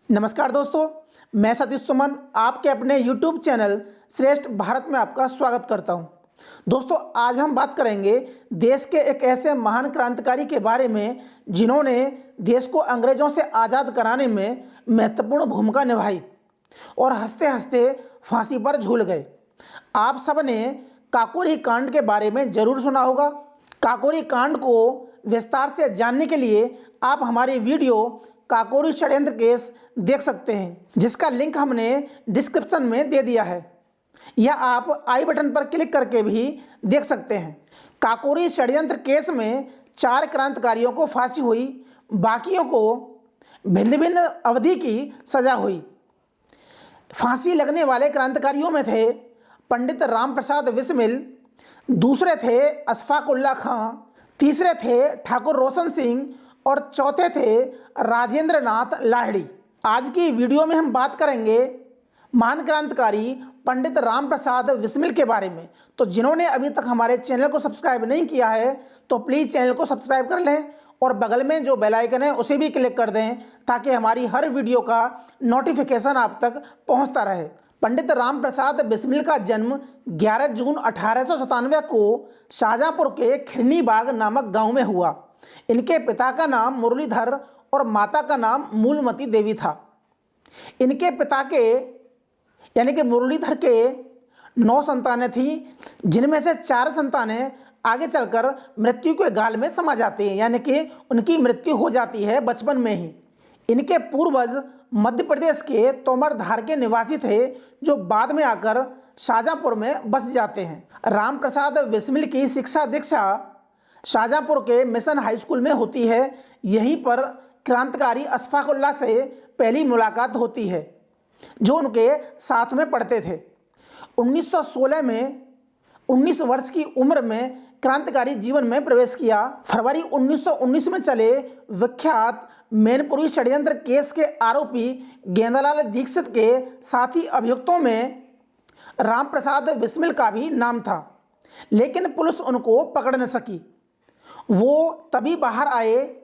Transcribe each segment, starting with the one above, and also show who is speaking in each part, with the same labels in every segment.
Speaker 1: नमस्कार दोस्तों, मैं सतीश सुमन आपके अपने YouTube चैनल श्रेष्ठ भारत में आपका स्वागत करता हूं। दोस्तों, आज हम बात करेंगे देश के एक ऐसे महान क्रांतिकारी के बारे में जिन्होंने देश को अंग्रेजों से आज़ाद कराने में महत्वपूर्ण भूमिका निभाई और हंसते हंसते फांसी पर झूल गए। आप सब ने काकोरी कांड के बारे में जरूर सुना होगा। काकोरी कांड को विस्तार से जानने के लिए आप हमारी वीडियो काकोरी षड्यंत्र केस देख सकते हैं, जिसका लिंक हमने डिस्क्रिप्शन में दे दिया है, या आप आई बटन पर क्लिक करके भी देख सकते हैं। काकोरी षड्यंत्र केस में 4 क्रांतिकारियों को फांसी हुई, बाकियों को भिन्न भिन्न अवधि की सजा हुई। फांसी लगने वाले क्रांतिकारियों में थे पंडित राम प्रसाद बिस्मिल, दूसरे थे अशफाक उल्लाह खां, तीसरे थे ठाकुर रोशन सिंह और चौथे थे राजेंद्र नाथ लाहिड़ी। आज की वीडियो में हम बात करेंगे महान क्रांतिकारी पंडित राम प्रसाद बिस्मिल के बारे में। तो जिन्होंने अभी तक हमारे चैनल को सब्सक्राइब नहीं किया है तो प्लीज़ चैनल को सब्सक्राइब कर लें और बगल में जो बेल आइकन है उसे भी क्लिक कर दें, ताकि हमारी हर वीडियो का नोटिफिकेशन आप तक पहुंचता रहे। पंडित राम प्रसाद बिस्मिल का जन्म 11 जून 1897 को शाहजहाँपुर के खिरनी बाग नामक गांव में हुआ। इनके पिता का नाम मुरलीधर और माता का नाम मूलमती देवी था। इनके पिता के यानी कि मुरलीधर के 9 संतानें थीं, जिनमें से 4 संतानें आगे चलकर मृत्यु के गाल में समा जाती हैं, यानी कि उनकी मृत्यु हो जाती है बचपन में ही। इनके पूर्वज मध्य प्रदेश के तोमरधार के निवासी थे, जो बाद में आकर शाहजहाँपुर में बस जाते हैं। राम प्रसाद बिस्मिल की शिक्षा दीक्षा शाहजहाँपुर के मिशन हाई स्कूल में होती है। यहीं पर क्रांतिकारी अशफाक उल्लाह से पहली मुलाकात होती है, जो उनके साथ में पढ़ते थे। 1916 में 19 वर्ष की उम्र में क्रांतिकारी जीवन में प्रवेश किया। फरवरी 1919 में चले विख्यात मैनपुरी षड्यंत्र केस के आरोपी गेंदालाल दीक्षित के साथी अभियुक्तों में राम प्रसाद बिस्मिल का भी नाम था, लेकिन पुलिस उनको पकड़ न सकी। वो तभी बाहर आए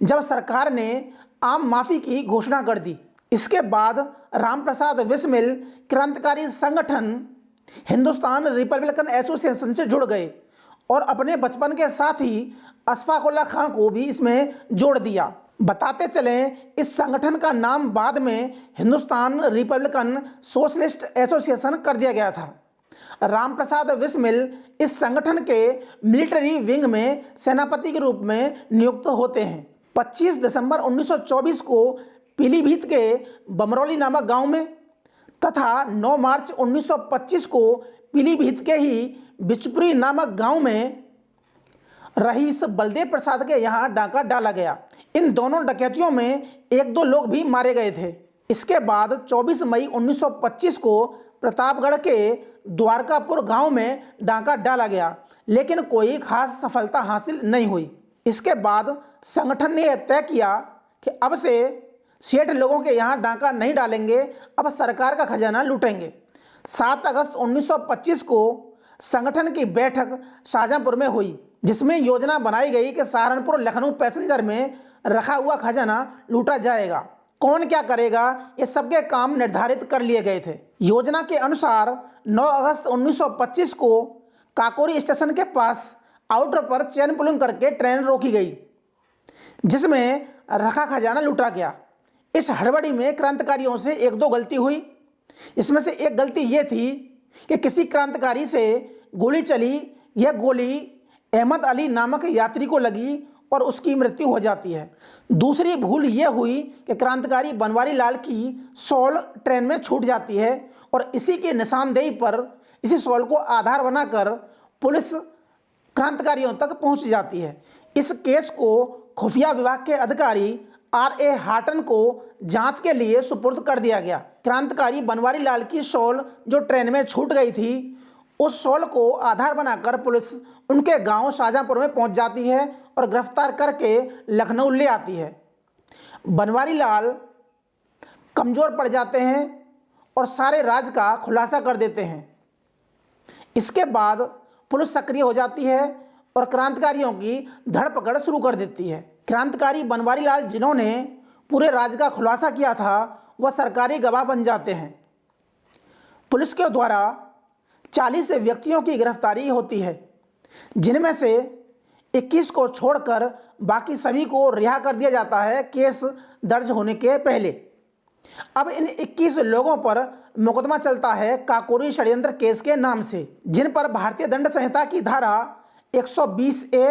Speaker 1: जब सरकार ने आम माफी की घोषणा कर दी। इसके बाद राम प्रसाद बिस्मिल क्रांतिकारी संगठन हिंदुस्तान रिपब्लिकन एसोसिएशन से जुड़ गए और अपने बचपन के साथ ही अशफाक उल्लाह खां को भी इसमें जोड़ दिया। बताते चलें, इस संगठन का नाम बाद में हिंदुस्तान रिपब्लिकन सोशलिस्ट एसोसिएशन कर दिया गया था। राम प्रसाद बिस्मिल इस संगठन के मिलिट्री विंग में सेनापति के रूप में नियुक्त होते हैं। 25 दिसंबर 1924 को पीलीभीत के बमरौली नामक गांव में तथा 9 मार्च 1925 को पीलीभीत के ही बिचपुरी नामक गांव में रईस बलदेव प्रसाद के यहाँ डाका डाला गया। इन दोनों डकैतियों में 1-2 लोग भी मारे गए थे। इसके बाद 24 मई 1925 को प्रतापगढ़ के द्वारकापुर गांव में डाका डाला गया, लेकिन कोई खास सफलता हासिल नहीं हुई। इसके बाद संगठन ने यह तय किया कि अब से सेठ लोगों के यहाँ डाका नहीं डालेंगे, अब सरकार का खजाना लूटेंगे। 7 अगस्त 1925 को संगठन की बैठक शाहजहाँपुर में हुई, जिसमें योजना बनाई गई कि सहारनपुर लखनऊ पैसेंजर में रखा हुआ खजाना लूटा जाएगा। कौन क्या करेगा, ये सबके काम निर्धारित कर लिए गए थे। योजना के अनुसार 9 अगस्त 1925 को काकोरी स्टेशन के पास आउटर पर चेन पुलिंग करके ट्रेन रोकी गई, जिसमें रखा खजाना लूटा गया। इस हड़बड़ी में क्रांतिकारियों से 1-2 गलती हुई। इसमें से एक गलती ये थी कि किसी क्रांतिकारी से गोली चली। यह गोली अहमद अली नामक यात्री को लगी और उसकी मृत्यु हो जाती है। दूसरी भूल यह हुई कि क्रांतिकारी बनवारी लाल की शॉल ट्रेन में छूट जाती है और इसी की निशानदेही पर इसी शॉल को आधार बनाकर पुलिस क्रांतिकारियों तक पहुंच जाती है। इस केस को खुफिया विभाग के अधिकारी R.A. हाटन को जांच के लिए सुपुर्द कर दिया गया। क्रांतिकारी बनवारी लाल की शॉल जो ट्रेन में छूट गई थी, उस शॉल को आधार बनाकर पुलिस उनके गांव शाहजहाँपुर में पहुंच जाती है और गिरफ्तार करके लखनऊ ले आती है। बनवारी लाल कमज़ोर पड़ जाते हैं और सारे राज का खुलासा कर देते हैं। इसके बाद पुलिस सक्रिय हो जाती है और क्रांतिकारियों की धरपकड़ शुरू कर देती है। क्रांतिकारी बनवारी लाल, जिन्होंने पूरे राज का खुलासा किया था वह सरकारी गवाह बन जाते हैं। पुलिस के द्वारा 40 व्यक्तियों की गिरफ्तारी होती है, जिनमें से 21 को छोड़कर बाकी सभी को रिहा कर दिया जाता है केस दर्ज होने के पहले। अब इन 21 लोगों पर मुकदमा चलता है काकोरी षड्यंत्र केस के नाम से, जिन पर भारतीय दंड संहिता की धारा 120A,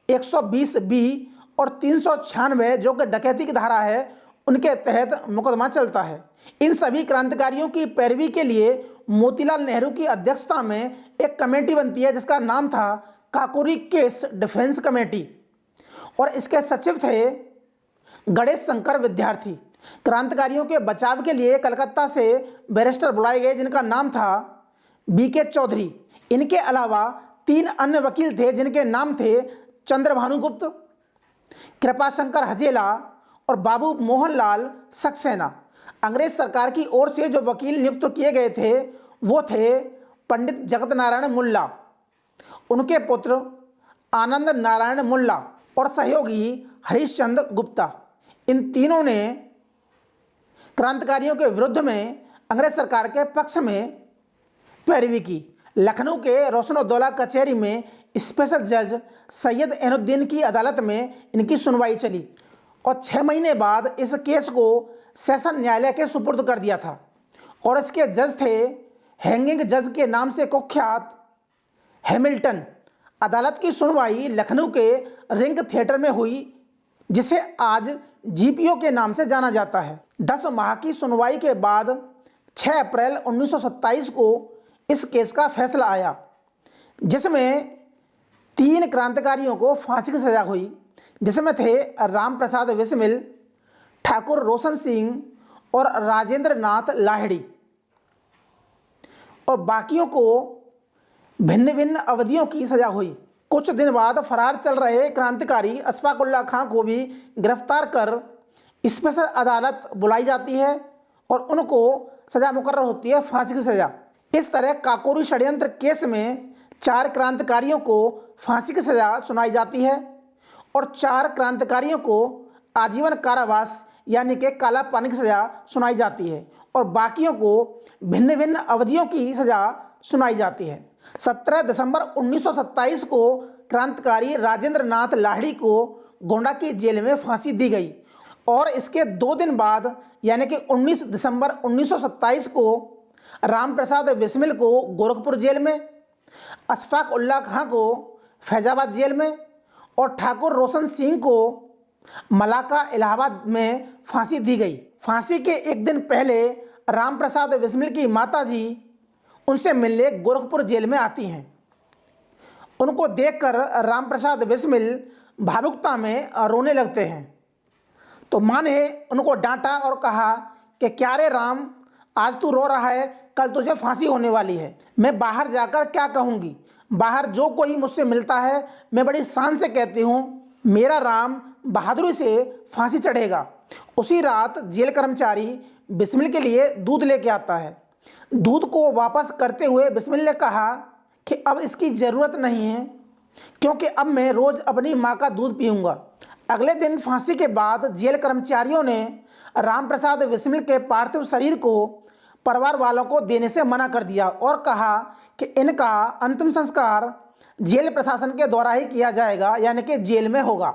Speaker 1: 120B और 396 जो कि डकैती की धारा है, उनके तहत मुकदमा चलता है। इन सभी क्रांतिकारियों की पैरवी के लिए मोतीलाल नेहरू की अध्यक्षता में एक कमेटी बनती है, जिसका नाम था काकोरी केस डिफेंस कमेटी, और इसके सचिव थे गणेश शंकर विद्यार्थी। क्रांतिकारियों के बचाव के लिए कलकत्ता से बैरिस्टर बुलाए गए, जिनका नाम था BK चौधरी। इनके अलावा 3 अन्य वकील थे, जिनके नाम थे चंद्रभानुगुप्त, कृपाशंकर हजेला और बाबू मोहनलाल सक्सेना। अंग्रेज सरकार की ओर से जो वकील नियुक्त किए गए थे वो थे पंडित जगत नारायण मुल्ला, उनके पुत्र आनंद नारायण मुल्ला और सहयोगी हरिश्चंद्र गुप्ता। इन तीनों ने क्रांतिकारियों के विरुद्ध में अंग्रेज सरकार के पक्ष में पैरवी की। लखनऊ के रोशनउद्दौला कचहरी में स्पेशल जज सैयद ऐनुद्दीन की अदालत में इनकी सुनवाई चली और 6 महीने बाद इस केस को सेशन न्यायालय के सुपुर्द कर दिया था, और इसके जज थे हैंगिंग जज के नाम से कुख्यात हैमिल्टन। अदालत की सुनवाई लखनऊ के रिंग थिएटर में हुई, जिसे आज GPO के नाम से जाना जाता है। 10 माह की सुनवाई के बाद 6 अप्रैल 1927 को इस केस का फैसला आया, जिसमें 3 क्रांतिकारियों को फांसी की सजा हुई, जिसमें थे राम प्रसाद बिस्मिल, ठाकुर रोशन सिंह और राजेंद्र नाथ लाहिड़ी, और बाकियों को भिन्न भिन्न अवधियों की सजा हुई। कुछ दिन बाद फरार चल रहे क्रांतिकारी अशफाक उल्लाह खां को भी गिरफ्तार कर स्पेशल अदालत बुलाई जाती है और उनको सजा मुकर्रर होती है, फांसी की सजा। इस तरह काकोरी षड्यंत्र केस में 4 क्रांतिकारियों को फांसी की सजा सुनाई जाती है और 4 क्रांतिकारियों को आजीवन कारावास यानी कि काला पानी की सजा सुनाई जाती है और बाकियों को भिन्न भिन्न अवधियों की सजा सुनाई जाती है। 17 दिसंबर 1927 को क्रांतिकारी राजेंद्र नाथ लाहिड़ी को गोंडा की जेल में फांसी दी गई और इसके 2 दिन बाद यानी कि 19 दिसंबर 1927 को राम प्रसाद बिस्मिल को गोरखपुर जेल में, अशफाक उल्लाह खां को फैजाबाद जेल में और ठाकुर रोशन सिंह को मलाका इलाहाबाद में फांसी दी गई। फांसी के एक दिन पहले राम प्रसाद बिस्मिल की माताजी उनसे मिलने गोरखपुर जेल में आती हैं। उनको देखकर राम प्रसाद बिस्मिल भावुकता में रोने लगते हैं, तो माँ ने उनको डांटा और कहा कि क्या रे राम, आज तू रो रहा है, कल तुझे फांसी होने वाली है। मैं बाहर जाकर क्या कहूँगी? बाहर जो कोई मुझसे मिलता है मैं बड़ी शान से कहती हूँ मेरा राम बहादुरी से फांसी चढ़ेगा। उसी रात जेल कर्मचारी बिस्मिल के लिए दूध लेके आता है। दूध को वापस करते हुए बिस्मिल ने कहा कि अब इसकी ज़रूरत नहीं है, क्योंकि अब मैं रोज़ अपनी माँ का दूध पीऊँगा। अगले दिन फांसी के बाद जेल कर्मचारियों ने राम प्रसाद बिस्मिल के पार्थिव शरीर को परिवार वालों को देने से मना कर दिया और कहा कि इनका अंतिम संस्कार जेल प्रशासन के द्वारा ही किया जाएगा, यानी कि जेल में होगा।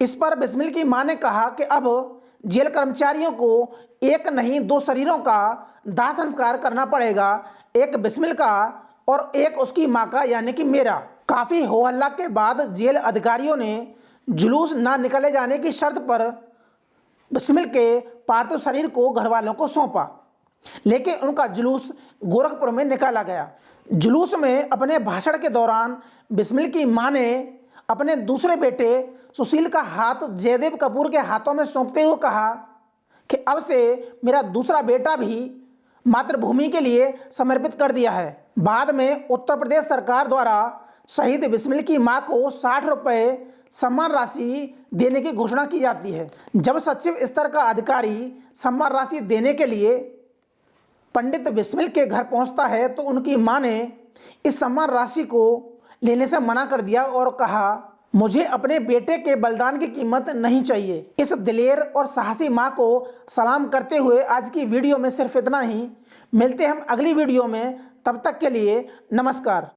Speaker 1: इस पर बिस्मिल की मां ने कहा कि अब जेल कर्मचारियों को एक नहीं 2 शरीरों का दाह संस्कार करना पड़ेगा, एक बिस्मिल का और एक उसकी मां का, यानी कि मेरा। काफ़ी हो हल्ला के बाद जेल अधिकारियों ने जुलूस ना निकले जाने की शर्त पर बिस्मिल के पार्थिव शरीर को घर वालों को सौंपा, लेकिन उनका जुलूस गोरखपुर में निकाला गया। जुलूस में अपने भाषण के दौरान बिस्मिल की मां ने अपने दूसरे बेटे सुशील का हाथ जयदेव कपूर के हाथों में सौंपते हुए कहा कि अब से मेरा दूसरा बेटा भी मातृभूमि के लिए समर्पित कर दिया है। बाद में उत्तर प्रदेश सरकार द्वारा शहीद बिस्मिल की मां को 60 रुपये सम्मान राशि देने की घोषणा की जाती है। जब सचिव स्तर का अधिकारी सम्मान राशि देने के लिए पंडित बिस्मिल के घर पहुंचता है तो उनकी मां ने इस सम्मान राशि को लेने से मना कर दिया और कहा मुझे अपने बेटे के बलिदान की कीमत नहीं चाहिए। इस दिलेर और साहसी मां को सलाम करते हुए आज की वीडियो में सिर्फ इतना ही। मिलते हैं हम अगली वीडियो में, तब तक के लिए नमस्कार।